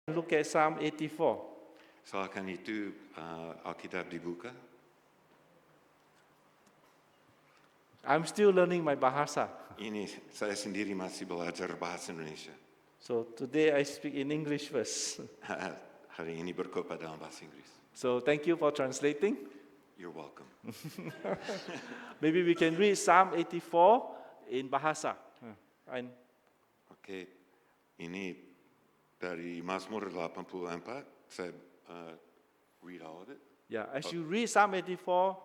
Look at Psalm 84. Silakan itu Alkitab dibuka. I'm still learning my bahasa. Ini saya sendiri masih belajar bahasa Indonesia. So today I speak in English first. Hari ini berkhotbah dalam bahasa Inggris. So thank you for translating. You're welcome. Maybe we can read Psalm 84 in bahasa. And Oke, ini dari Mazmur 84. Saya read all of it. yeah, as you read Psalm 84,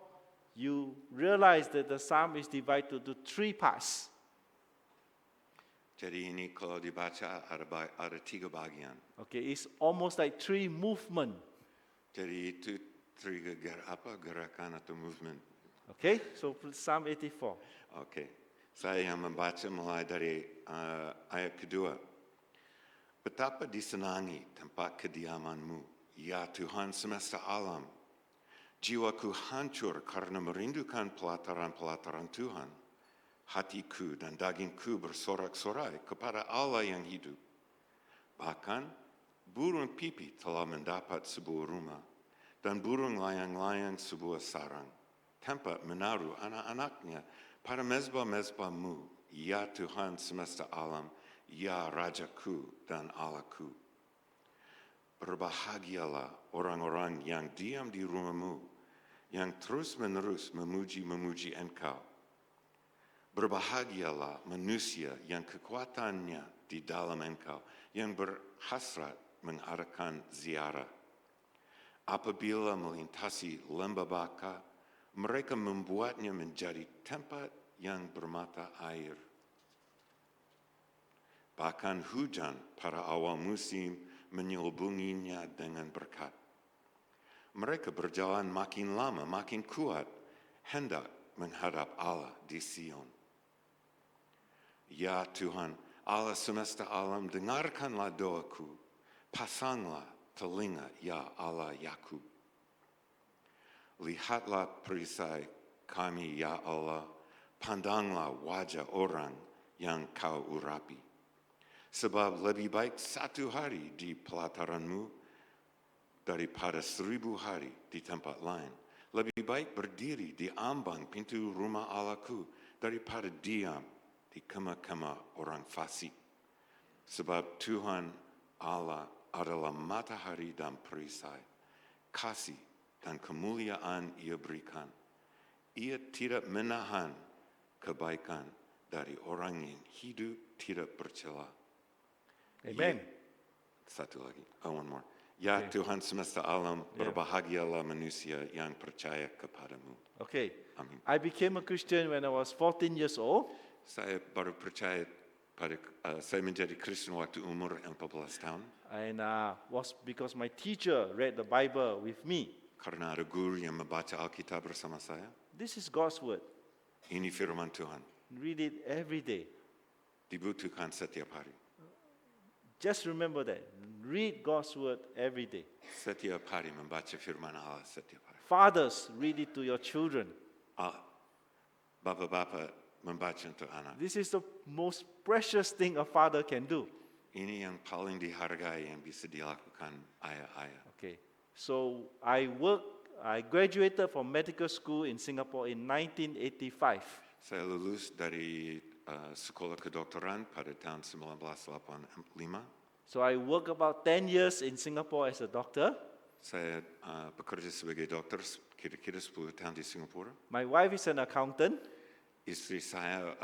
you realize that the psalm is divided into three parts. Jadi ini kalau dibaca ada tiga bagian. Okay, it's almost like three movements. Jadi itu tiga gerakan atau movement. Okay, so Psalm 84. Oke, saya yang membaca mulai dari ayat kedua. Betapa disenangi tempat kediamanmu, ya Tuhan semesta alam. Jiwaku hancur karena merindukan pelataran-pelataran Tuhan. Hatiku dan dagingku bersorak-sorai kepada Allah yang hidup. Bahkan, burung pipi telah mendapat sebuah rumah, dan burung layang-layang sebuah sarang, tempat menaruh anak-anaknya pada mezbah-mezbahmu, ya Tuhan semesta alam, ya Rajaku dan Allahku. Berbahagialah orang-orang yang diam di rumahmu, yang terus-menerus memuji Engkau. Berbahagialah manusia yang kekuatannya di dalam Engkau, yang berhasrat mengadakan ziarah. Apabila melintasi lembah Baka, mereka membuatnya menjadi tempat yang bermata air. Bahkan hujan pada awal musim menyelubunginya dengan berkat. Mereka berjalan makin lama, makin kuat, hendak menghadap Allah di Sion. Ya Tuhan, Allah semesta alam, dengarkanlah doaku, pasanglah telinga, ya Allah Yakub. Lihatlah perisai kami, ya Allah, pandanglah wajah orang yang kau urapi. Sebab lebih baik satu hari di pelataranmu daripada 1000 hari di tempat lain. Lebih baik berdiri di ambang pintu rumah Allahku daripada diam di kemah-kemah orang fasik. Sebab Tuhan Allah adalah matahari dan perisai. Kasih dan kemuliaan Ia berikan. Ia tidak menahan kebaikan dari orang yang hidup tidak bercela. Amen. Satu lagi. One more. Ya okay. Tuhan semesta alam, berbahagialah manusia yang percaya kepadamu. Okay. Amin. I became a Christian when I was 14 years old. Saya baru percaya saya menjadi Kristen waktu umur 14 tahun. And was because my teacher read the Bible with me. Karena ada guru yang membaca Alkitab bersama saya. This is God's word. Ini firman Tuhan. Read it every day. Dibutuhkan setiap hari. Just remember that. Read God's word every day. Setiap hari membaca firman Allah setiap hari. Fathers, read it to your children. Bapa-bapa membaca untuk anak. This is the most precious thing a father can do. Ini yang paling dihargai yang bisa dilakukan ayah-ayah. Okay. So I graduated from medical school in Singapore in 1985. Saya lulus dari sekolah kedokteran pada tahun 1985. So I worked about 10 years in Singapore as a doctor. Saya bekerja sebagai dokter kira-kira 10 tahun di Singapura. My wife is an accountant. Istri saya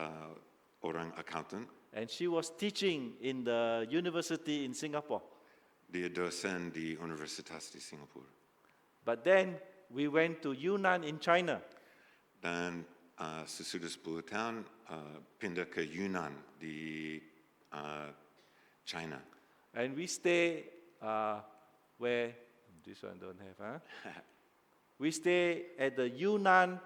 orang accountant. And she was teaching in the university in Singapore. Dia dosen di Universitas di Singapura. But then we went to Yunnan in China. Dan sesudah 10 tahun pindah ke Yunnan di China. And we stay where, this one don't have, huh? We stay at the Yunnan,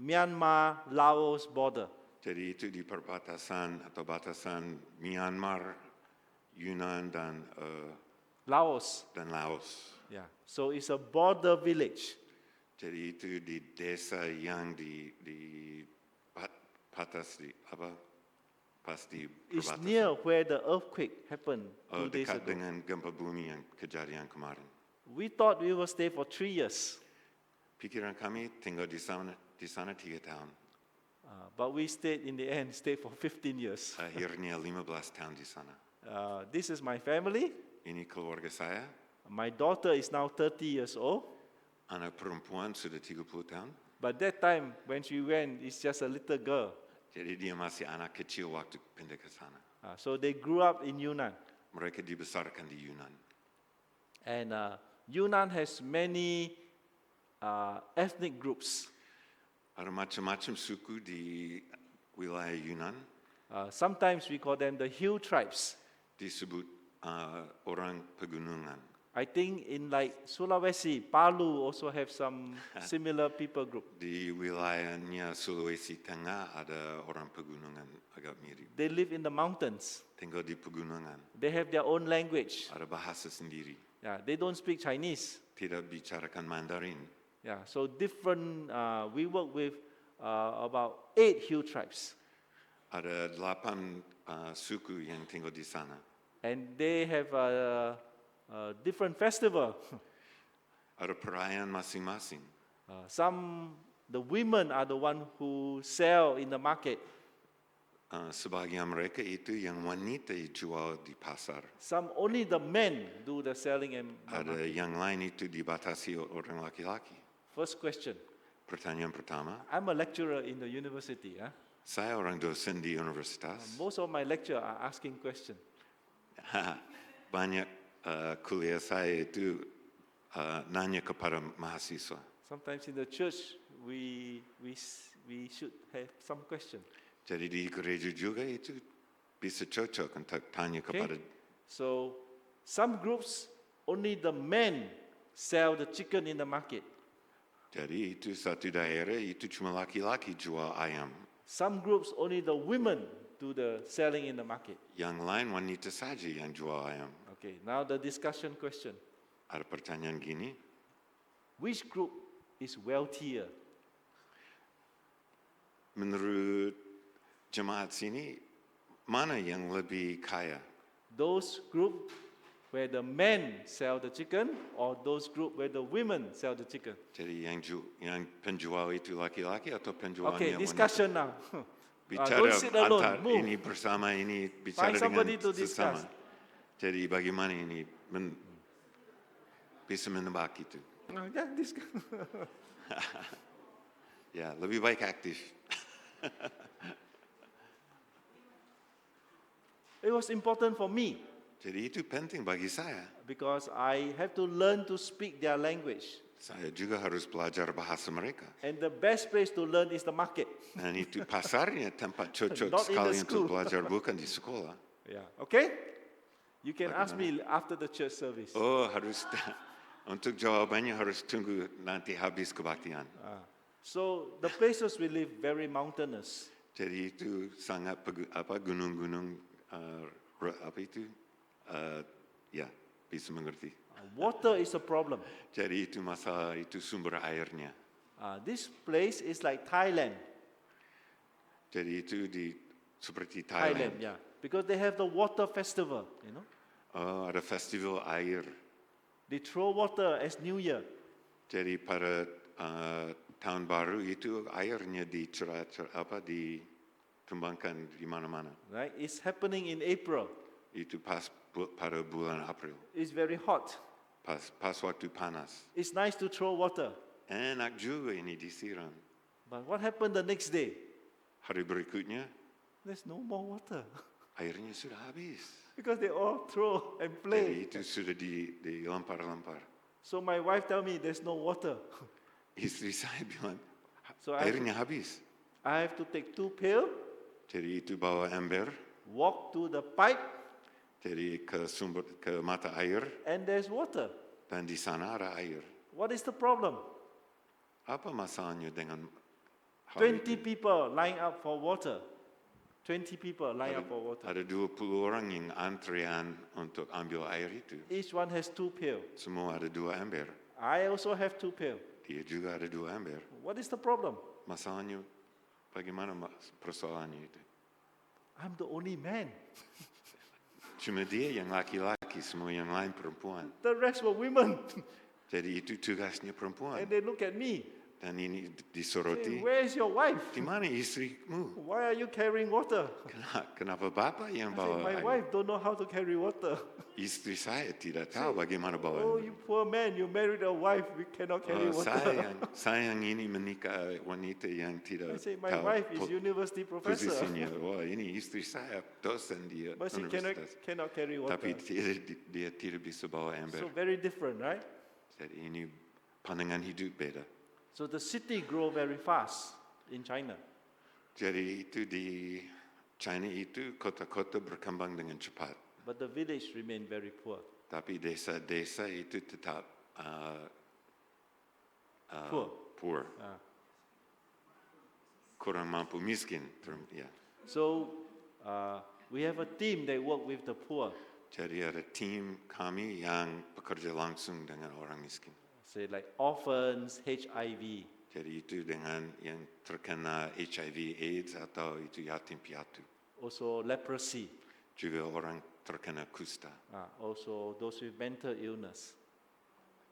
Myanmar, Laos border. Jadi itu di perbatasan atau batasan Myanmar, Yunnan dan Laos. Yeah. So it's a border village. Jadi itu di desa yang di batas di apa? pas di It's perbatasan. near where the earthquake happened Oh, 2 days dekat ago. dengan gempa bumi yang kejadian kemarin. We thought we will stay for 3 years, Pikiran kami tinggal di sana 3 tahun. but we stayed in the end, stayed for 15 years. Akhirnya 15 tahun di sana. This is my family. Ini keluarga saya, My daughter is now 30 years old, anak perempuan sudah 30 tahun. but that time when she went, it's just a little girl. Jadi dia masih anak kecil waktu pindah ke sana. So they grew up in Yunnan. Mereka dibesarkan di Yunan. And Yunnan has many ethnic groups. Ada macam-macam suku di wilayah Yunan. Sometimes we call them the hill tribes. Disebut orang pegunungan. I think in like Sulawesi, Palu also have some similar people group. Di wilayahnya Sulawesi Tengah ada orang pegunungan agak mirip. They live in the mountains. Tinggal di pegunungan. They have their own language. Ada bahasa sendiri. Yeah, they don't speak Chinese. Tidak bicarakan Mandarin. Yeah, so different. We work with about 8 hill tribes, Ada 8 suku yang tinggal di sana. and they have a different festival. Ada perayaan masing-masing. The women are the one who sell in the market. Sebagian mereka itu yang wanita jual di pasar. Some only the men do the selling and the Ada market. yang lain itu dibatasi orang laki-laki. First question. Pertanyaan pertama, I'm a lecturer in the university. saya orang dosen di universitas. Most of my lecture are asking questions. Banyak kuliah saya itu nanya kepada mahasiswa. Sometimes in the church we should have some question. Jadi di gereja juga itu bisa cocok untuk tanya kepada. So some groups only the men sell the chicken in the market. Jadi itu satu daerah itu cuma laki-laki jual ayam. Some groups only the women do the selling in the market. Yang lain wanita saja yang jual ayam. Okay, now the discussion question. Ada pertanyaan gini, Which group is wealthier? menurut jemaat sini mana yang lebih kaya? Those group where the men sell the chicken or those group where the women sell the chicken? Jadi yang penjual itu laki-laki atau penjualnya Okay, wanita? discussion now. Bicara Don't sit alone, antar move. ini bersama ini bicara Find somebody dengan to discuss. sesama. Jadi bagaimana ini bisa menebak itu? Yeah, discuss. Ya, lebih baik aktif. It was important for me Jadi itu penting bagi saya. because I have to learn to speak their language. Saya juga harus belajar bahasa mereka. And the best place to learn is the market. Dan itu pasarnya tempat cocok Not in the sekali untuk school. belajar, bukan di sekolah. Yeah. Okay? You can ask me after the church service. Oh, harus untuk jawabannya harus tunggu nanti habis kebaktian. So the places we live very mountainous. Jadi itu sangat gunung-gunung apa itu? Ya, bisa mengerti. Water is a problem. Jadi itu masalah itu sumber airnya. This place is like Thailand. Jadi itu seperti Thailand, Thailand. yeah. Because they have the water festival, you know. Oh, ada festival air. They throw water as New Year. Jadi pada tahun baru itu airnya ditumbangkan di mana-mana. Right? It's happening in April. Itu pas pada bulan April. It's very hot. Pas waktu panas. It's nice to throw water. Enak juga ini disiram. But what happened the next day? Hari berikutnya There's no more water. airnya sudah habis. Because they all throw and Jadi play. itu sudah dilempar-lempar. So my wife tell me there's no water. Istri saya bilang So I airnya habis. have to take 2 pail, Jadi itu bawa ember. walk to the pipe, Jadi ke mata air and there's water. dan di sana ada air. What is the problem? Apa masalahnya dengan hal 20 itu? people line up for water. 20 people line up for water. Ada 20 orang yang antrian untuk ambil air itu. Each one has 2 pail. Semua ada 2 ember. I also have 2 pail. Dia juga ada 2 ember. What is the problem? Masalahnya bagaimana persoalannya itu? I'm the only man. Cuma dia yang laki-laki, semua yang lain perempuan. The rest were women. Jadi itu tugasnya And perempuan. they look at me. Dan ini Say, disoroti. where is your wife? Di mana istrimu? Why are you carrying water? Kenapa bapak yang I said, bawa my air? wife don't know how to carry water. Istri saya tidak tahu bagaimana bawa Oh, air. you poor man, you married a wife, we cannot carry water. Sayang ini menikah wanita yang I tidak say, my tahu wife is university professor, posisinya. Wah, ini istri saya dosen di but she universitas. cannot carry Tapi water. dia tidak bisa bawa ember. So very different, right? Jadi ini pandangan hidup beda. So the city grow very fast in China. Jadi itu di China itu kota-kota berkembang dengan cepat. But the village remain very poor. Tapi desa-desa itu tetap poor. Ah. Kurang mampu, miskin. Ya. So we have a team that work with the poor. Jadi ada tim kami yang bekerja langsung dengan orang miskin. Say like orphans, HIV. Jadi itu dengan yang terkena HIV, AIDS atau itu yatim piatu. Also leprosy. Juga orang terkena kusta. Also those with mental illness.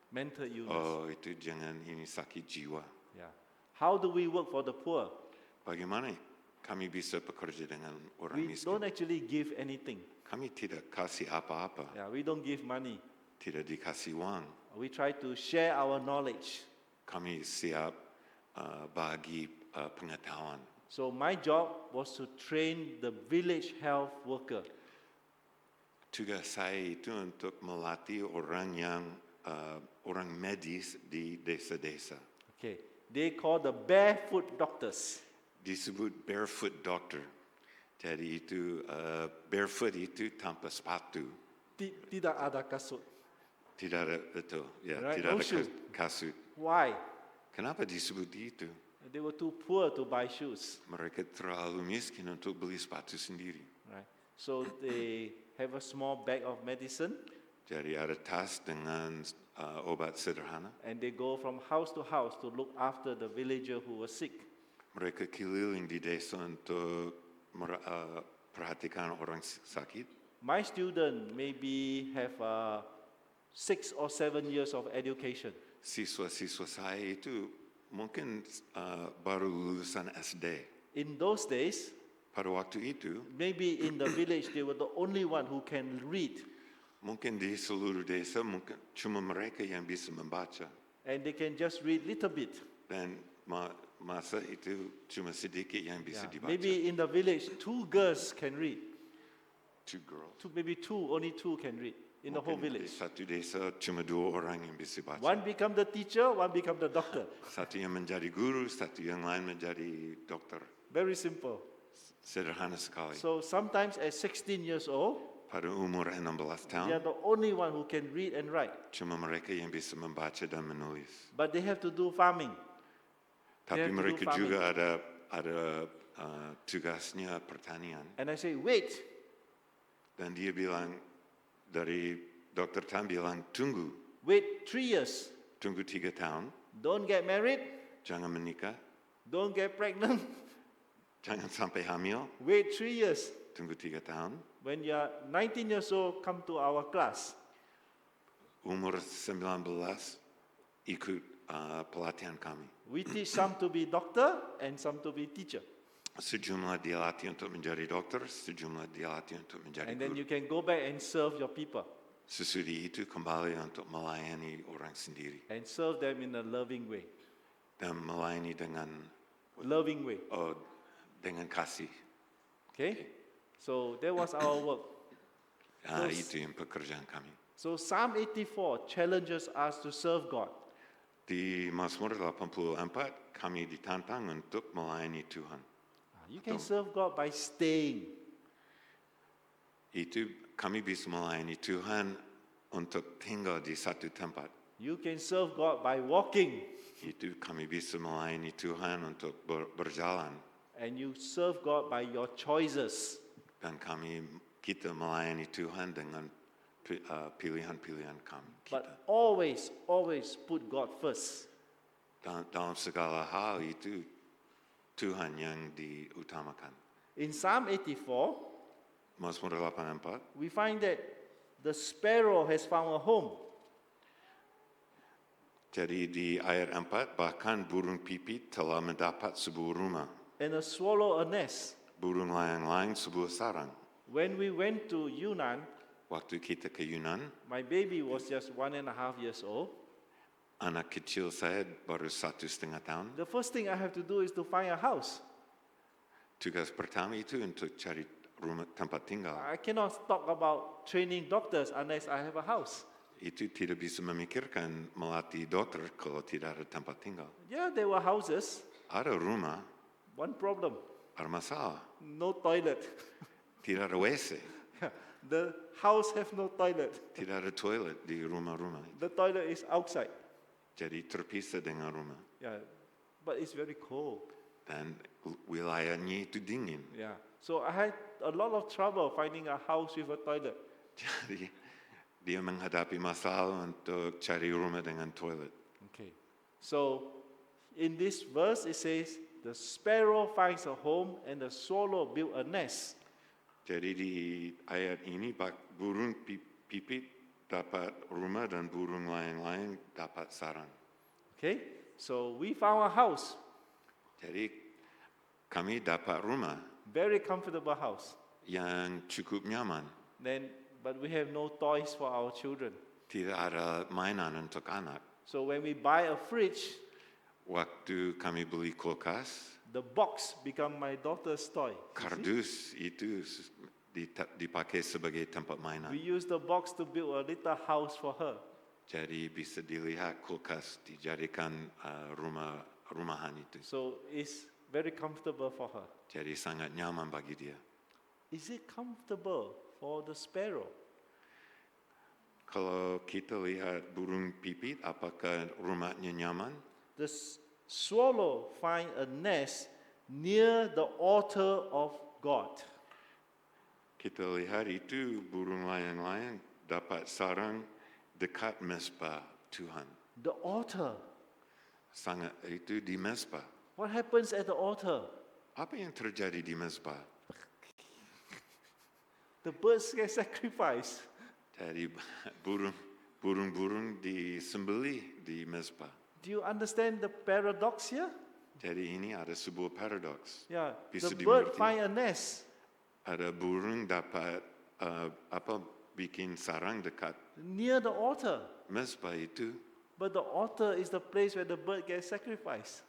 Mental illness. Oh, itu jangan ini sakit jiwa. Yeah. How do we work for the poor? Bagaimana kami bisa bekerja dengan orang We miskin? don't actually give anything. Kami tidak kasih apa-apa, Yeah, we don't give money. tidak dikasih uang. We try to share our knowledge. Kami siap bagi pengetahuan. So my job was to train the village health worker. Tugas saya itu untuk melatih orang yang orang medis di desa-desa. Okay. They call the barefoot doctors. Disebut barefoot doctor. Jadi itu barefoot itu tanpa sepatu. Tidak ada kasut. Tidak ada betul, ya, Right, tidak no ada shoe. kasut. Why? Kenapa disebut itu? They were too poor to buy shoes. Mereka terlalu miskin untuk beli sepatu sendiri. Right. So they have a small bag of medicine Jadi ada tas dengan obat sederhana. and they go from house to house to look after the villager who was sick. Mereka keliling di desa untuk perhatikan orang sakit. My student maybe have 6 or 7 years of education. Siswa-siswa saya itu mungkin baru lulusan SD. In those days, Pada waktu itu, maybe in the village they were the only one who can read mungkin di seluruh desa mungkin cuma mereka yang bisa membaca. and they can just read little bit. Dan masa itu cuma sedikit yang bisa Yeah. dibaca. Maybe in the village 2 girls can read. 2 girls. Maybe only two can read in the whole Mungkin di village. satu desa cuma 2 orang yang bisa baca. One become the teacher, one become the doctor. Satu yang menjadi guru, satu yang lain menjadi dokter. Very simple. Sederhana sekali. So sometimes at 16 years old, Pada umur 16 they are tahun, the only one who can read and write. cuma mereka yang bisa membaca dan menulis. But they have to do farming. Tapi have to do mereka farming. juga ada tugasnya pertanian. And I say, wait, Dan dia bilang, dari Dr. Tan bilang, wait 3 years. tunggu 3 tahun, Don't get married, jangan menikah, don't get pregnant. jangan sampai hamil, Wait 3 years. tunggu 3 tahun. When you are 19 years old, come to our class. Umur 19, ikut pelatihan kami. We teach some to be doctor and some to be teacher. Sejumlah dilatih untuk menjadi dokter, sejumlah dilatih untuk menjadi And then guru. you can go back and serve your people Sesudah itu kembali untuk melayani orang sendiri. and serve them in a loving way. Dan melayani dengan Loving way. dengan kasih. Okay? So that was our work. Itu yang pekerjaan kami. So Psalm 84 challenges us to serve God. Di Mazmur 84 kami ditantang untuk melayani Tuhan. You can serve God by staying. Itu kami bisa melayani Tuhan untuk tinggal di satu tempat. You can serve God by walking. Itu kami bisa melayani Tuhan untuk berjalan. And you serve God by your choices. Dan kita melayani Tuhan dengan pilihan-pilihan kami. But always put God first. Dalam segala hal itu Tuhan yang diutamakan. In Psalm 84, Mazmur 84, we find that the sparrow has found a home. jadi di ayat 4, bahkan burung pipit telah mendapat sebuah rumah, And a swallow a nest. burung layang-layang sebuah sarang. When we went to Yunnan, Waktu kita ke Yunan, my baby was just 1.5 years old. anak kecil saya baru 1,5 tahun. The first thing I have to do is to find a house. Tugas pertama itu untuk cari rumah tempat tinggal. I cannot talk about training doctors unless I have a house. Itu tidak bisa memikirkan melatih dokter kalau tidak ada tempat tinggal. Yeah, there were houses. Ada rumah, One problem, ada masalah. no toilet. Tidak ada WC, The house have no toilet. tidak ada toilet di rumah-rumah. The toilet is outside. Jadi terpisah dengan rumah. Yeah, but it's very cold. Dan wilayahnya itu dingin. Yeah, so I had a lot of trouble finding a house with a toilet. Jadi dia menghadapi masalah untuk cari rumah dengan toilet. Okay, so in this verse it says, the sparrow finds a home and the swallow build a nest. Jadi di ayat ini burung pipit dapat rumah dan burung layang-layang dapat sarang. Okay, so we found a house, Jadi kami dapat rumah very comfortable house. yang cukup nyaman. But we have no toys for our children. Tidak ada mainan untuk anak. So when we buy a fridge, Waktu kami beli kulkas, the box become my daughter's toy. You see? kardus itu dipakai sebagai tempat mainan. We use the box to build a little house for her. Jadi bisa dilihat kulkas dijadikan rumahan itu. So it's very comfortable for her. Jadi sangat nyaman bagi dia. Is it comfortable for the sparrow? Kalau kita lihat burung pipit, apakah rumahnya nyaman? The swallow find a nest near the altar of God. Kita lihat itu burung layang-layang dapat sarang dekat mesbah Tuhan. The altar. Sangat itu di mesbah. What happens at the altar? Apa yang terjadi di mesbah? The birds get sacrificed. Jadi burung-burung disembelih di mesbah. Do you understand the paradox here? Jadi ini ada sebuah paradoks. Yeah, Bisa the bird dimengerti. find a nest Ada burung dapat bikin sarang dekat near the altar, mesbah itu. but the altar is the place where the bird gets sacrificed.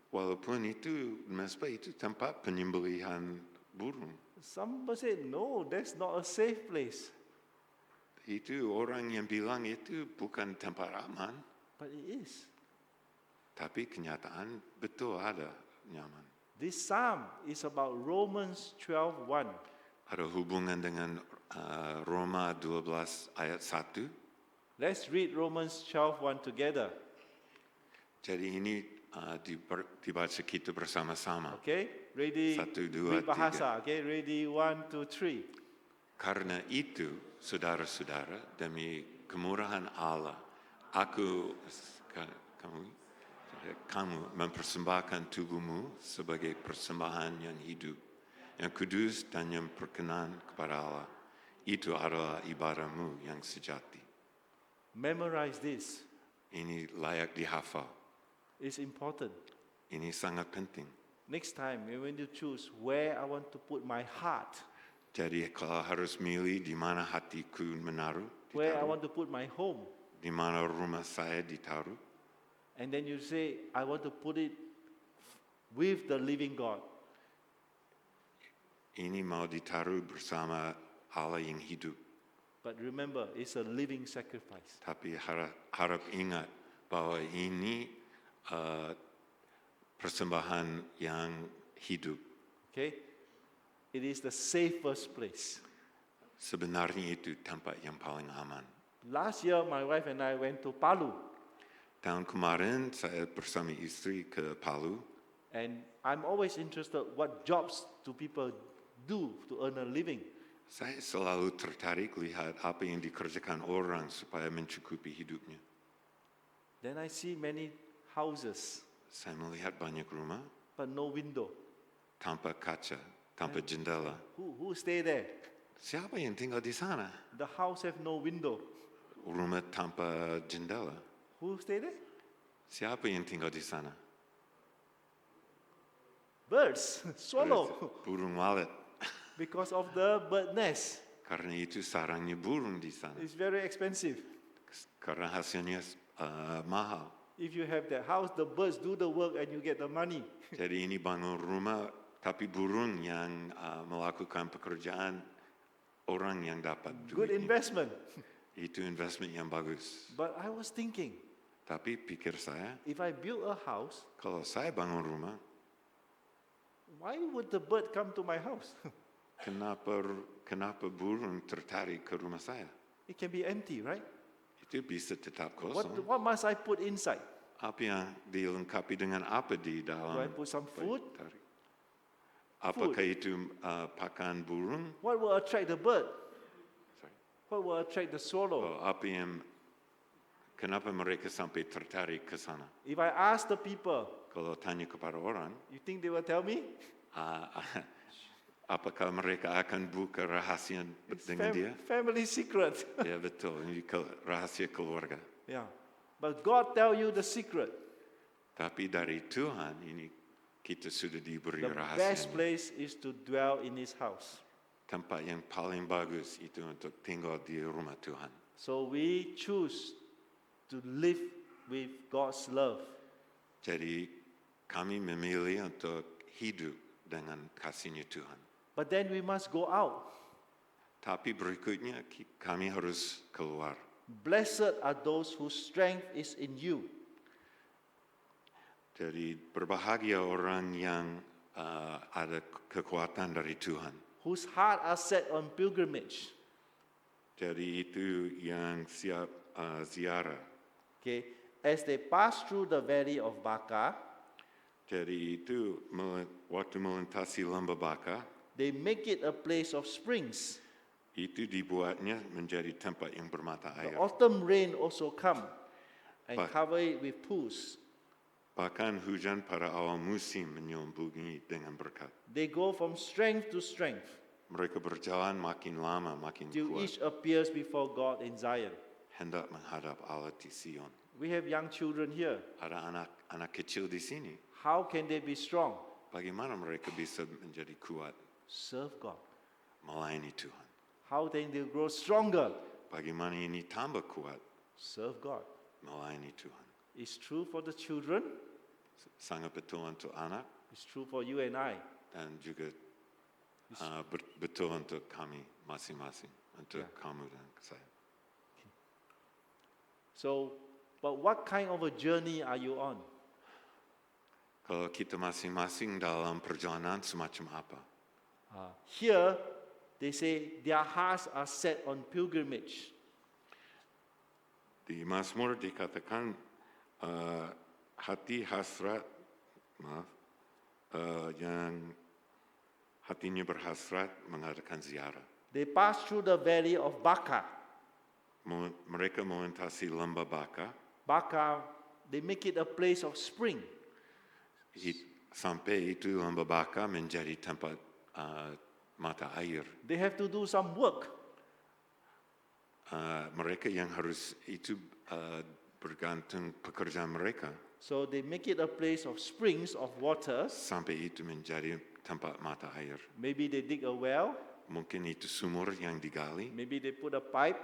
Walaupun itu mesbah itu tempat penyembelihan burung. Somebody said, no, that's not a safe place. Itu orang yang bilang itu bukan tempat aman, But it is. tapi kenyataan betul ada nyaman. This psalm is about Romans 12:1. Ada hubungan dengan Roma 12 ayat 1. Let's read Romans 12:1 together. Jadi ini dibaca kita bersama-sama. Okay? Ready? Satu, dua, Read bahasa. Okay? Ready? 1, 2, 3. Karena itu, saudara-saudara, demi kemurahan Allah, kamu mempersembahkan tubuhmu sebagai persembahan yang hidup, yang kudus dan yang berkenan kepada Allah. Itu adalah ibadahmu yang sejati. Memorize this. Ini layak dihafal. It's important. Ini sangat penting. Next time, when you choose where I want to put my heart, Jadi kalau harus milih di mana hatiku where I ditaruh, want to put my home, di mana rumah saya ditaruh, and then you say, I want to put it with the living God. ini mau ditaruh bersama Allah yang hidup. But remember, it's a living sacrifice. Tapi harap ingat bahwa ini persembahan yang hidup. Okay? It is the safest place. Sebenarnya itu tempat yang paling aman. Last year, my wife and I went to Palu, Tahun kemarin saya bersama istri ke Palu. and I'm always interested what jobs do people do to earn a living. Saya selalu tertarik lihat apa yang dikerjakan orang supaya mencukupi hidupnya. Then I see many houses, Saya melihat banyak rumah but no window. tanpa kaca, tanpa jendela. Who stay there? Siapa yang tinggal di sana? The house have no window. Rumah tanpa jendela. Who stay there? Siapa yang tinggal di sana? Birds, swallow. Burung walet. Because of the bird nest. Karena itu sarangnya burung di sana. It's very expensive. Karena hasilnya mahal. If you have that house, the birds do the work and you get the money. Jadi ini bangun rumah, tapi burung yang melakukan pekerjaan, orang yang dapat Good duitnya. investment. Itu investment yang bagus. But I was thinking, Tapi pikir saya, if I build a house, kalau saya bangun rumah, why would the bird come to my house? kenapa burung tertarik ke rumah saya? It can be empty, right? Itu bisa tetap kosong. What must I put inside? Apa yang dilengkapi dengan apa di dalam? Do I put some food? Tarik? Apakah itu pakan burung? What will attract the bird? Sorry. What will attract the swallow? Kenapa mereka sampai tertarik ke sana? If I ask the people, Kalau tanya kepada orang, you think they will tell me? apakah mereka akan buka rahasia dengan dia? Family secret. Ya betul, ini rahasia keluarga. Yeah. But God tell you the secret. Tapi dari Tuhan ini kita sudah diberi The best rahasia. place is to dwell in His house. Tempat yang paling bagus itu untuk tinggal di rumah Tuhan. So we choose to live with God's love. Jadi kami memilih untuk hidup dengan kasihnya Tuhan. But then we must go out. Tapi berikutnya kami harus keluar. Blessed are those whose strength is in you. Jadi berbahagia orang yang ada kekuatan dari Tuhan. Whose heart are set on pilgrimage. Jadi itu yang siap ziarah. Okay, as they pass through the valley of Baca, Jadi itu waktu melintasi lembah Baka, they make it a place of springs. itu dibuatnya menjadi tempat yang bermata The air. autumn rain also come and Ba- cover it with pools. Bahkan hujan pada awal musim menyelubungi dengan berkat. They go from strength to strength Mereka berjalan makin lama, makin till kuat, each appears before God in Zion. hendak menghadap Allah di Sion. We have young children here. Ada anak kecil di sini. How can they be strong? Bagaimana mereka bisa menjadi kuat Serve God. melayani Tuhan? How can they grow stronger? Bagaimana ini tambah kuat Serve God. melayani Tuhan? It's true for the children. Sangat betul untuk anak It's true for you and I. dan juga betul untuk kami masing-masing, untuk kamu dan saya. So, but what kind of a journey are you on? Kalau kita masing-masing dalam perjalanan semacam apa? Here, they say their hearts are set on pilgrimage. Di Mazmur dikatakan hati hasrat, yang hatinya berhasrat mengadakan ziarah. They pass through the valley of Baca. Mereka melintasi lembah Baka, Baca, they make it a place of spring. sampai itu lembah Baka menjadi tempat mata air. They have to do some work. Mereka yang harus itu bergantung pekerjaan mereka So they make it a place of springs of waters. sampai itu menjadi tempat mata air. Maybe they dig a well. Mungkin itu sumur yang digali, Maybe they put a pipe.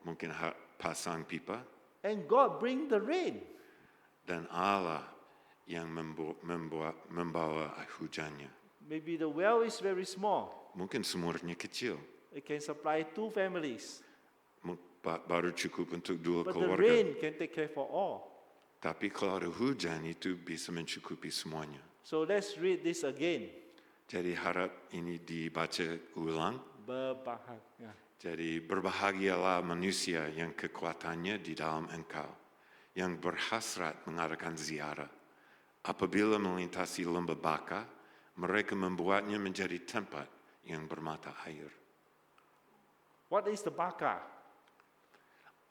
mungkin pasang pipa, And God bring the rain. dan Allah yang membawa hujannya. Maybe the well is very small. Mungkin sumurnya kecil, It can supply 2 families. baru cukup untuk 2 But the keluarga. rain can take care for all. Tapi kalau ada hujan itu bisa mencukupi semuanya. So let's read this again. Jadi harap ini dibaca ulang. Berbahagia. Jadi berbahagialah manusia yang kekuatannya di dalam engkau, yang berhasrat mengadakan ziarah. Apabila melintasi lembah Baka, mereka membuatnya menjadi tempat yang bermata air. What is the Baca?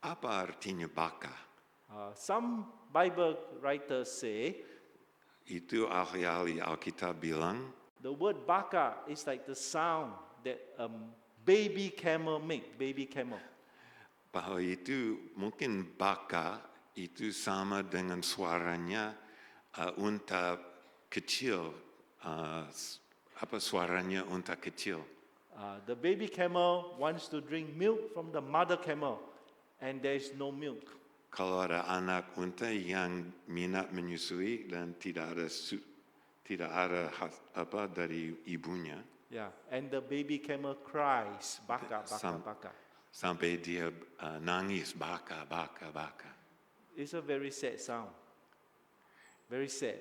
Apa artinya Baka? Some Bible writers say Itu ahli-ahli Alkitab bilang The word baka is like the sound that a baby camel make, baby camel. Bahwa itu mungkin baka itu sama dengan suaranya unta kecil, suaranya unta kecil. The baby camel wants to drink milk from the mother camel, and there is no milk. Kalau ada anak unta yang minat menyusui dan tidak ada dari ibunya, Yeah, and the baby camel cries, baka, baka, Some- baka. sampai dia nangis baka. It's a very sad sound. Very sad.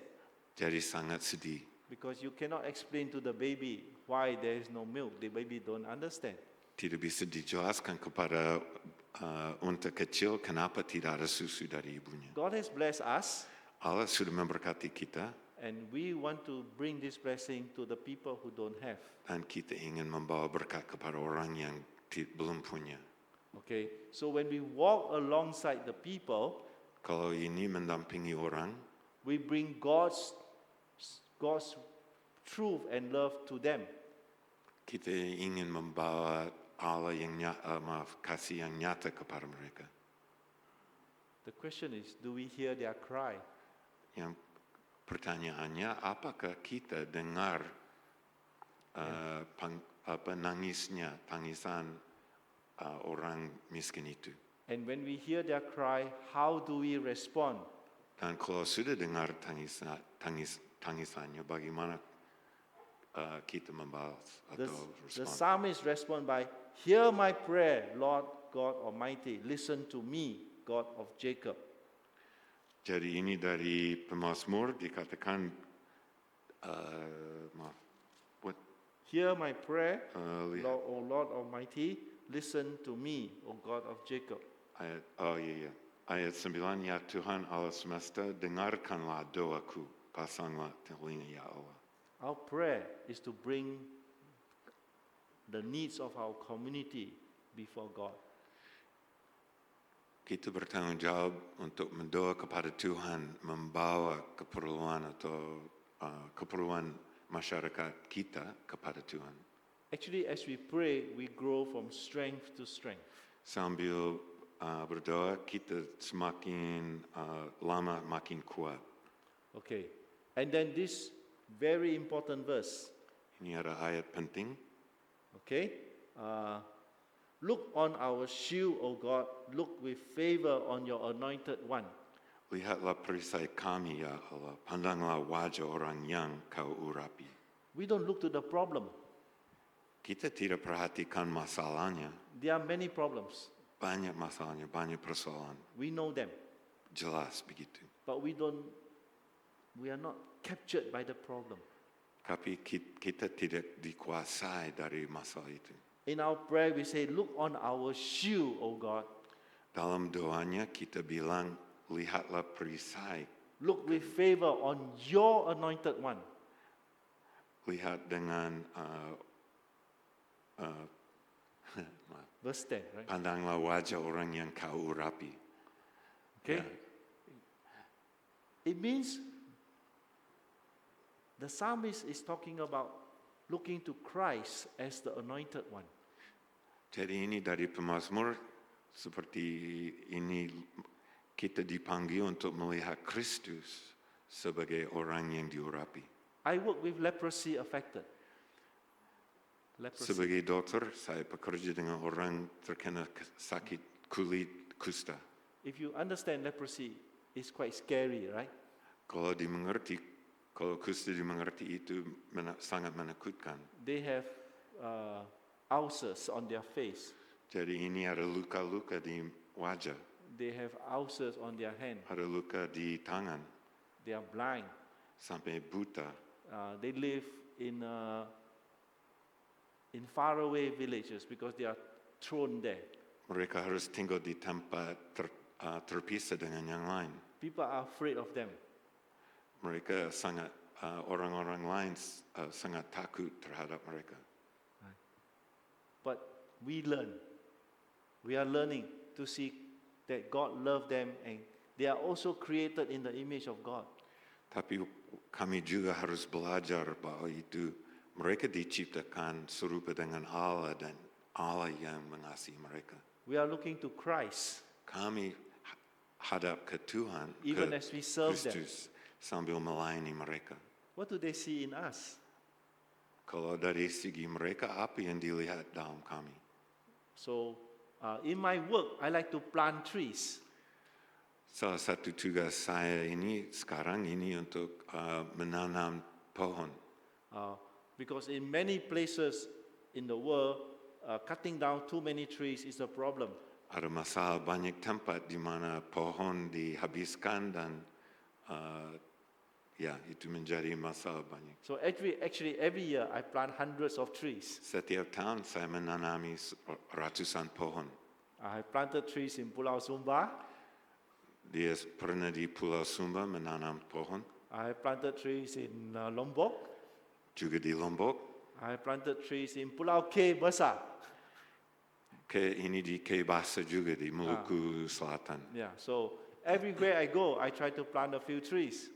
Jadi sangat sedih. Because you cannot explain to the baby why there is no milk. The baby don't understand. Tidak bisa dijelaskan kepada unta kecil kenapa tidak ada susu dari ibunya. God has blessed us, Allah sudah memberkati kita and we want to bring this blessing to the people who don't have. dan kita ingin membawa berkat kepada orang yang belum punya. Okay, so when we walk alongside the people, Kalau ini mendampingi orang, we bring God's truth and love to them. kita ingin membawa Allah yang kasih yang nyata kepada mereka. The question is, do we hear their cry? Yang pertanyaannya, apakah kita dengar tangisan orang miskin itu? And when we hear their cry, how do we respond? Dan kalau sudah dengar tangisannya, bagaimana kita membalas The atau respon? psalmist respond by, hear my prayer, Lord God Almighty, listen to me, God of Jacob. Jadi ini dari pemazmur dikatakan, Hear my prayer, lihat Lord, O Lord Almighty, listen to me, O God of Jacob. ayat 9, ya Tuhan Allah semesta, dengarkanlah doaku, pasanglah telinga ya Allah. Our prayer is to bring the needs of our community before God. Kita bertanggung jawab untuk mendoa kepada Tuhan, membawa keperluan atau keperluan masyarakat kita kepada Tuhan. Actually, as we pray, we grow from strength to strength. Sambil berdoa, kita semakin lama makin kuat. Okay. And then this very important verse. Ini ada ayat penting. Okay. Look on our shield, O God. Look with favor on your anointed one. Lihatlah perisai kami ya Allah, pandanglah wajah orang yang kau urapi. We don't look to the problem. Kita tidak perhatikan masalahnya, There are many problems. banyak masalahnya, banyak persoalan, We know them. jelas begitu. But we are not captured by the problem. Tapi kita tidak dikuasai dari masalah itu. In our prayer, we say, look on our shield, O God. Dalam doanya kita bilang, lihatlah perisai, Look with favor on your anointed one. lihat dengan Verse 10, right? pandanglah wajah orang yang kau urapi. Okay? Yeah. It means the psalmist is talking about looking to Christ as the anointed one. Jadi ini dari pemazmur, seperti ini kita dipanggil untuk melihat Kristus sebagai orang yang diurapi. I work with leprosy affected. Leprosy. Sebagai dokter, saya bekerja dengan orang terkena sakit kulit kusta. If you understand leprosy, it's quite scary, right? Kalau kusta dimengerti itu sangat menakutkan. They have ulcers on their face. Jadi ini ada luka-luka di wajah, They have ulcers on their hand. ada luka di tangan, They are blind. sampai buta. They live in faraway villages because they are thrown there. Mereka harus tinggal di tempat terpisah dengan yang lain. People are afraid of them. Mereka sangat orang-orang lain sangat takut terhadap mereka. But we learn. We are learning to see that God loves them and they are also created in the image of God. Tapi kami juga harus belajar bahwa itu mereka diciptakan serupa dengan Allah dan Allah yang mengasihi mereka. We are looking to Christ. Kami hadap ke Tuhan, Even ke as we serve them. Kristus sambil melayani mereka. What do they see in us? Kalau dari segi mereka, apa yang dilihat dalam kami? So, in my work, I like to plant trees. Salah satu tugas saya ini sekarang ini untuk menanam pohon. Because in many places in the world, cutting down too many trees is a problem. Ada masalah banyak tempat di mana pohon dihabiskan dan ya itu menjadi masalah banyak. So actually every year I plant hundreds of trees. Setiap tahun saya menanami ratusan pohon. I have planted trees in Pulau Sumba. Dia pernah di Pulau Sumba menanam pohon, I have planted trees in Lombok. juga di Lombok. I have planted trees in Pulau K Besar. Ini di Kebasa juga di Maluku Selatan. Yeah, so everywhere I go, I try to plant a few trees.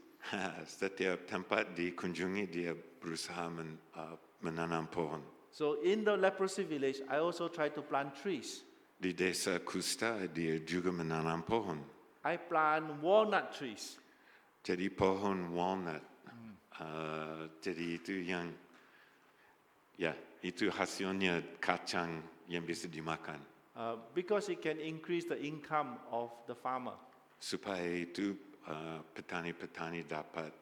Setiap tempat dikunjungi dia berusaha menanam pohon. So in the leprosy village, I also try to plant trees. Di desa Kusta dia juga menanam pohon. I plant walnut trees. Jadi pohon walnut. Jadi itu yang, ya itu hasilnya kacang yang bisa dimakan. Because it can increase the income of the farmer. Supaya itu petani-petani dapat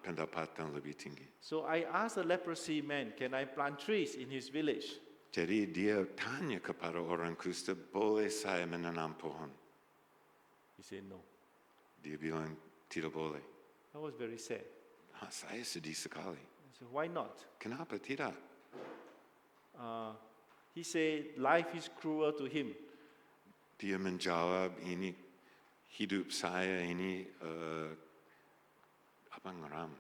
pendapatan lebih tinggi. So I asked the leprosy man, can I plant trees in his village? Jadi dia tanya kepada orang kusta, boleh saya menanam pohon? He said no. Dia bilang, tidak boleh. I was very sad. Saya sedih sekali. I said, why not? Kenapa tidak? He said life is cruel to him. Dia menjawab, ini hidup saya ini apa ngeram?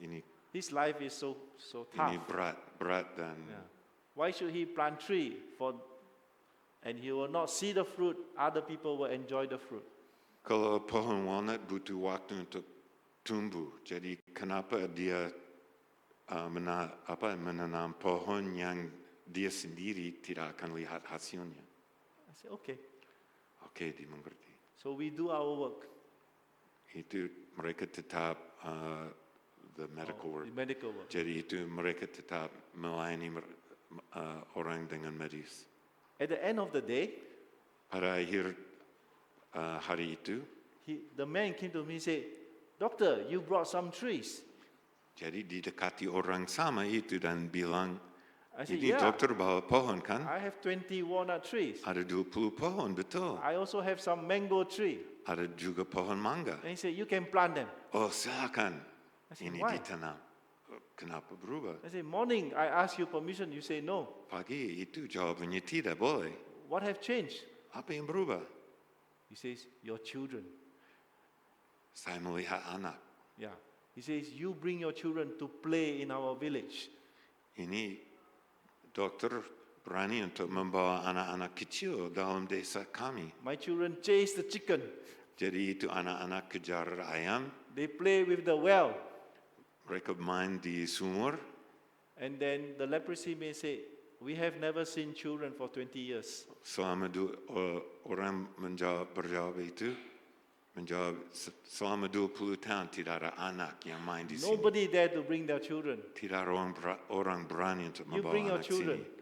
Ini His life is so ini tough. berat dan Yeah. Why should he plant tree and he will not see the fruit, other people will enjoy the fruit. kalau pohon walnut butuh waktu untuk tumbuh, jadi kenapa dia menanam pohon yang dia sendiri tidak akan lihat hasilnya? I said, okay. Oke, dimengerti. So we do our work, Itu mereka tetap the medical work. the medical work. Jadi itu mereka tetap melayani orang dengan medis. At the end of the day, Pada akhir hari itu, the man came to me and said, Doctor, you brought some trees. jadi didekati orang sama itu dan bilang, I said, ini yeah, dokter bawa pohon kan? I have 20 walnut trees. Ada 20 pohon, betul. I also have some mango tree. Ada juga pohon mangga. And he said, you can plant them. Oh silakan, I said, ini why? ditanam. Kenapa berubah? I said, morning, I asked you permission, you say no. Pagi itu jawabannya tidak boleh. What have changed? Apa yang berubah? He says, your children. Saya melihat anak. Yeah. He says, you bring your children to play in our village. Ini dokter berani untuk membawa anak-anak kecil dalam desa kami. My children chase the chicken. Jadi itu anak-anak kejar ayam, They play with the well. mereka main di sumur. And then the leprosy man say, we have never seen children for 20 years. Selama orang berjawab itu, selama 20 tahun tidak ada anak yang main di sini. Nobody dare to bring their children. Tidak ada orang berani untuk You membawa bring your anak children. sini.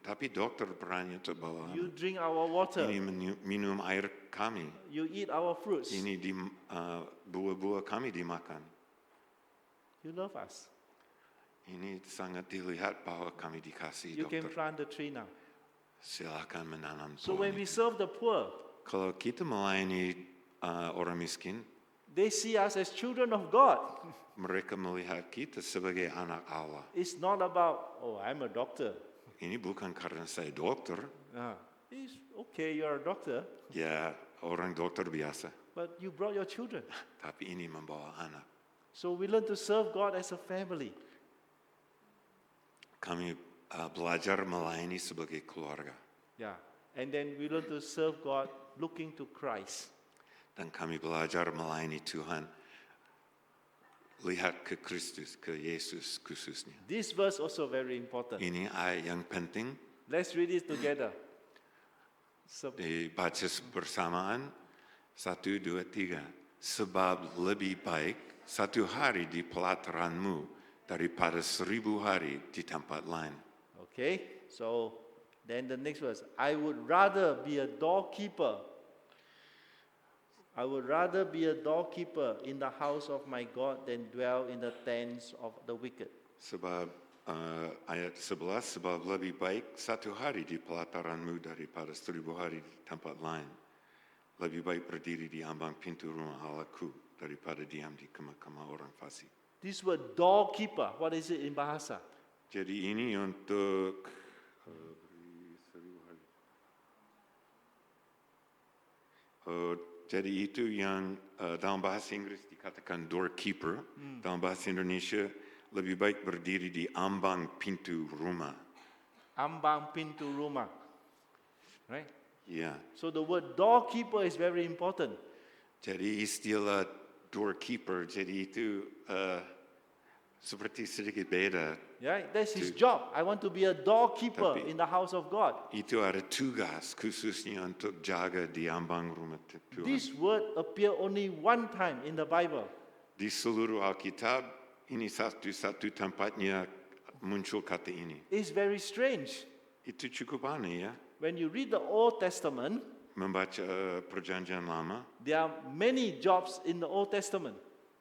Tapi dokter berani untuk bawa You anak. drink our water. Ini minum air kami. You eat our fruits. Ini buah-buah kami dimakan. You love us. Ini sangat dilihat bahwa kami dikasih You can dokter. plant the tree now. Silakan menanam So pohon when we itu. serve the poor, Kalau kita melayani orang miskin, they see us as children of God. mereka melihat kita sebagai anak Allah. It's not about, oh, I'm a doctor. Ini bukan karena saya dokter, It's okay, you're a doctor, ya orang dokter biasa. but you brought your children. Tapi ini membawa anak. So we learn to serve God as a family. Kami belajar melayani sebagai keluarga. Yeah. And then we learn to serve God looking to Christ. Dan kami belajar melayani Tuhan lihat ke Kristus, ke Yesus khususnya. This verse also very important. Ini ayat yang penting Let's read it together. dibaca bersamaan. 1, 2, 3. Sebab lebih baik satu hari di pelataranmu daripada 1000 hari di tempat lain. Okay, so then the next verse. I would rather be a doorkeeper. I would rather be a doorkeeper in the house of my God than dwell in the tents of the wicked. Sebab ayat 11, sebab lebih baik satu hari di pelataranmu daripada 1000 hari di tempat lain. Lebih baik berdiri di ambang pintu rumah Allahku daripada diam di kemah-kemah orang fasik. This word doorkeeper, what is it in Bahasa? Jadi ini untuk jadi itu yang dalam bahasa Inggris dikatakan doorkeeper, dalam bahasa Indonesia lebih baik berdiri di ambang pintu rumah. Ambang pintu rumah. Right? Ya, So the word doorkeeper is very important. jadi istilah doorkeeper, jadi itu seperti sedikit beda. Right? That's his job. I want to be a doorkeeper Tapi- in the house of God. Itu ada tugas khususnya untuk jaga di ambang rumah Tuhan. This word appear only one time in the Bible. Di seluruh Alkitab, ini satu-satu tempatnya muncul kata ini. It's very strange. Itu cukup aneh ya. When you read the Old Testament, Membaca perjanjian lama, there are many jobs in the Old Testament.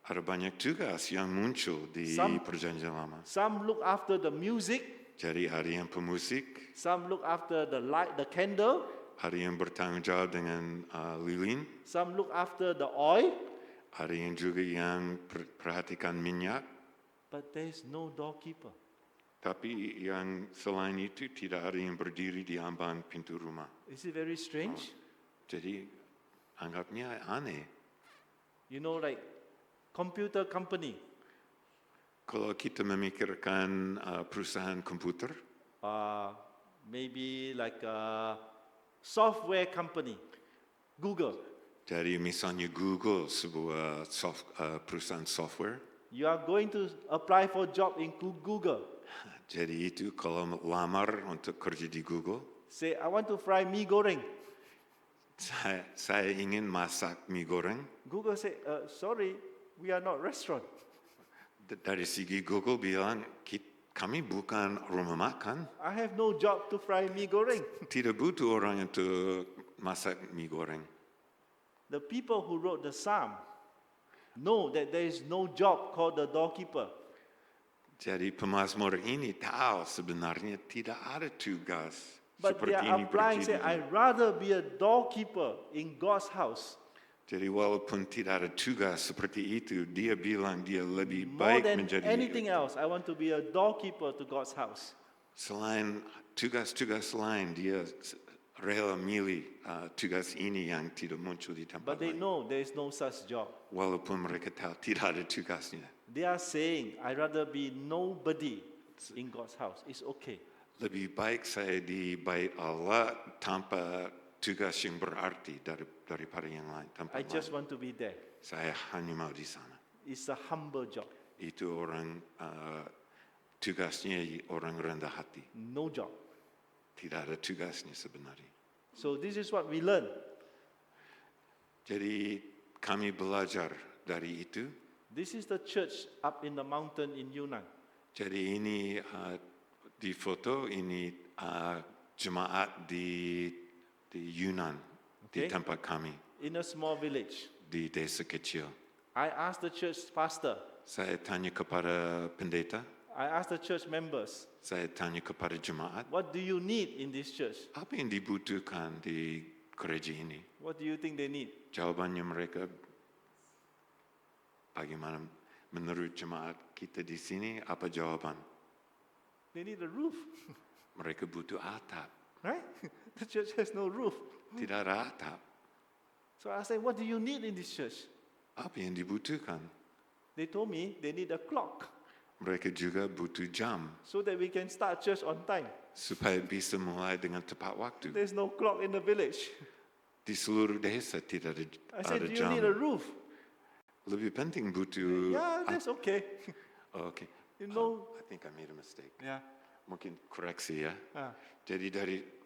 ada banyak tugas yang muncul di Some- perjanjian lama. Some look after the music, Jadi ada yang pemusik, some look after the light, the candle, ada yang bertanggung jawab dengan lilin, some look after the oil, ada yang juga yang perhatikan minyak. but there is no doorkeeper. Tapi yang selain itu tidak ada yang berdiri di ambang pintu rumah. Is it very strange? Jadi anggapnya aneh. You know, like computer company, Kalau kita memikirkan perusahaan komputer, maybe like a software company, Google. jadi misalnya Google sebuah perusahaan software, You are going to apply for job in Google. jadi itu kalau lamar untuk kerja di Google, Say, I want to fry mie goreng. saya ingin masak mie goreng. Google say, sorry, we are not restaurant. Dari segi Google bilang, kami bukan rumah makan, I have no job to fry mie goreng. tidak butuh orang untuk masak mie goreng. The people who wrote the psalm know that there is no job called the doorkeeper. Jadi pemazmur ini tahu sebenarnya tidak ada tugas But they seperti are ini applying, say, berdiri. I'd rather be a doorkeeper in God's house Jadi walaupun tidak ada tugas seperti itu, dia bilang dia lebih more baik than menjadi anything else. I want to be a doorkeeper to God's house. selain tugas-tugas lain, dia rela milih tugas ini yang tidak muncul di tempat But they lain. know there is no such job. Walaupun mereka tahu tidak ada tugasnya. They are saying, I'd rather be nobody in God's house. It's okay. Lebih baik saya di bait Allah tanpa tugas yang berarti daripada yang lain. Tempat I just lain. want to be there. Saya hanya mau di sana. It's a humble job. Itu orang tugasnya orang rendah hati. No job. Tidak ada tugasnya sebenarnya. So this is what we learn. Jadi kami belajar dari itu. This is the church up in the mountain in Yunnan. Jadi ini di foto ini jemaat di Yunnan, di Okay. tempat kami, In a small village. di desa kecil. I asked the church pastor, Saya tanya kepada pendeta, I asked the church members, saya tanya kepada jemaat, what do you need in this church? apa yang dibutuhkan di gereja ini? What do you think they need? Jawabannya mereka, bagaimana menurut jemaat kita di sini, apa jawaban? They need a roof, Mereka butuh atap. right? The church has no roof. Tidak ada atap. So I said, what do you need in this church? Apa yang dibutuhkan? They told me they need a clock Mereka juga butuh jam so that we can start church on time. supaya bisa mulai dengan tepat waktu. There's no clock in the village. Di seluruh desa tidak I said, ada do you need a jam. roof? Lebih penting butuh. Yeah, that's okay. Oh, okay. You know, I think I made a mistake. yeah. Mungkin koreksi ya. Ah, Jadi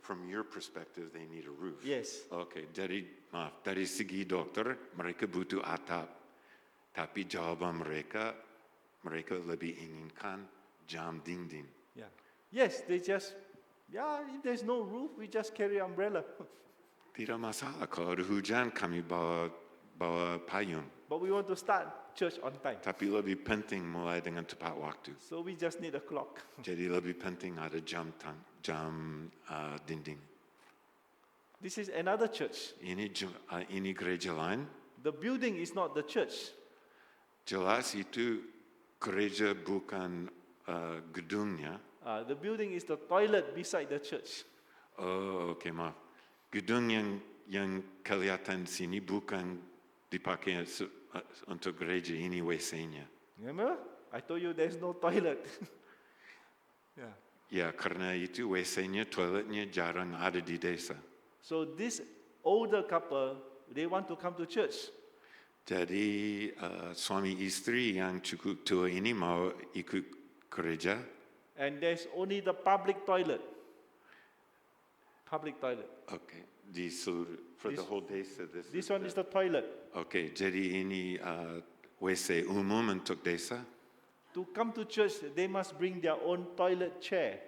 from your perspective, they need a roof. yes. Okay, dari segi dokter, mereka butuh atap. Tapi jawaban mereka lebih inginkan jam dinding. Yeah. Yes, they just, if there's no roof, we just carry umbrella. Tidak masalah kalau ada hujan kami bawa payung. But we want to start church on time. Tapi lebih penting mulai dengan tepat waktu. So we just need a clock. Jadi lebih penting ada jam dinding. This is another church. Ini gereja lain. The building is not the church. Jelas itu gereja bukan gedungnya. The building is the toilet beside the church. Oh, oke, maaf. Gedung yang kelihatan sini bukan dipakai untuk gereja, ini WC-nya. Remember? I told you there's no toilet. Yeah. Ya, karena itu WC-nya, toiletnya jarang ada di desa. So this older couple, they want to come to church. Jadi suami istri yang cukup tua ini mau ikut gereja. And there's only the public toilet. Public toilet. Okay, for the whole desa. This one is the toilet. Okay, jadi ini WC umum untuk desa. To come to church, they must bring their own toilet chair.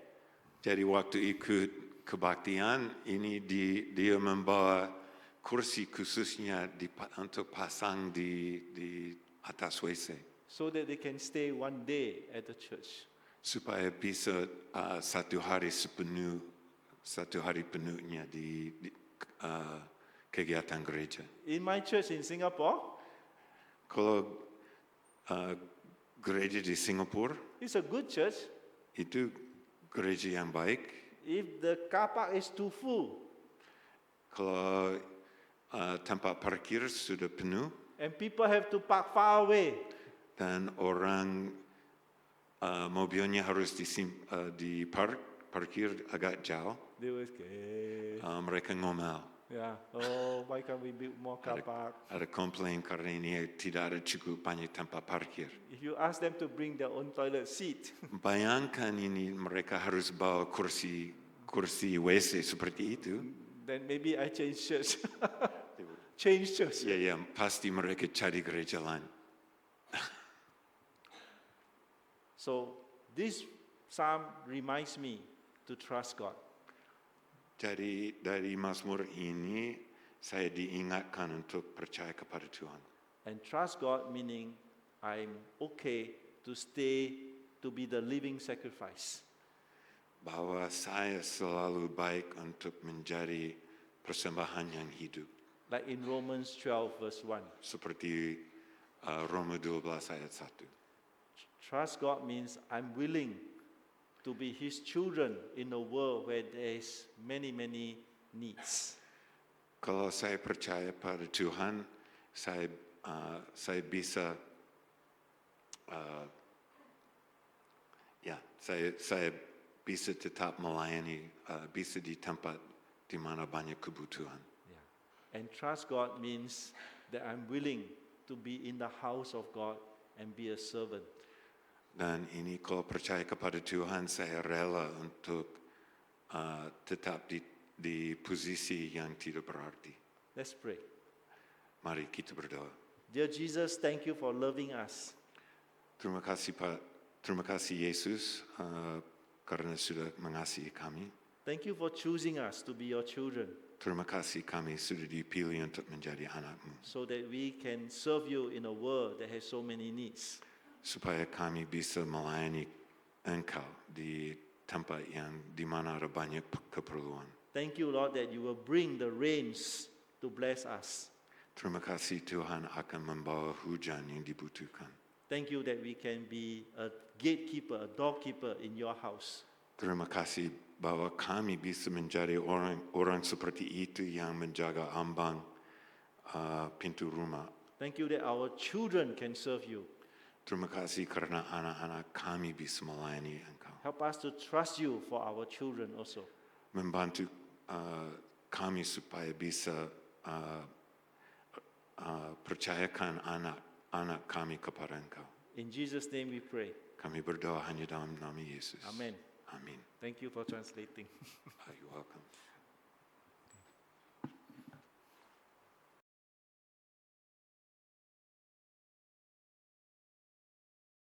Jadi waktu ikut kebaktian ini dia membawa kursi khususnya untuk pasang di atas WC. So that they can stay one day at the church. Supaya bisa satu hari penuhnya di kegiatan gereja. In my church in Singapore, Kalau gereja di Singapura it's a good church. itu gereja yang baik. If the car park is too full Kalau tempat parkir sudah penuh and people have to park far away, dan orang mobilnya harus parkir agak jauh, they will say, mereka ngomel. yeah, oh, why can't we build more car park? Ada komplain karena ini tidak ada cukup banyak tempat parkir. If you ask them to bring their own toilet seat, Bayangkan ini mereka harus bawa kursi WC seperti itu. then maybe I change church. Change church. Ya, pasti mereka cari gereja lain. So this psalm reminds me to trust God. Jadi dari Mazmur ini saya diingatkan untuk percaya kepada Tuhan. And trust God meaning I'm okay to stay to be the living sacrifice. Bahwa saya selalu baik untuk menjadi persembahan yang hidup. Like in Romans 12 verse 1. Seperti Roma 12 ayat 1. Trust God means I'm willing to be His children in a world where there is many needs. Kalau saya percaya pada Tuhan, saya bisa saya bisa tetap melayani, bisa di tempat di mana banyak kebutuhan. Yeah. And trust God means that I'm willing to be in the house of God and be a servant. Dan ini kalau percaya kepada Tuhan, saya rela untuk tetap di posisi yang tidak berarti. Let's pray. Mari kita berdoa. Dear Jesus, thank you for loving us. Terima kasih Yesus karena sudah mengasihi kami. Thank you for choosing us to be your children Terima kasih kami sudah dipilih untuk menjadi anak-Mu. so that we can serve you in a world that has so many needs. Supaya kami bisa melayani Engkau di tempat yang di mana ada banyak keperluan. Thank you, Lord, that you will bring the rains to bless us. Terima kasih Tuhan akan membawa hujan yang dibutuhkan. Thank you that we can be a gatekeeper, a doorkeeper in your house. Terima kasih bahwa kami bisa menjadi orang seperti itu yang menjaga ambang pintu rumah. Thank you that our children can serve you. Terima kasih karena anak-anak kami bisa melayani Engkau. Help us to trust you for our children also. Membantu kami supaya bisa percayakan anak kami kepada Engkau. In Jesus' name we pray. Kami berdoa hanya dalam nama Yesus. Amen. Amin. Thank you for translating. You're welcome.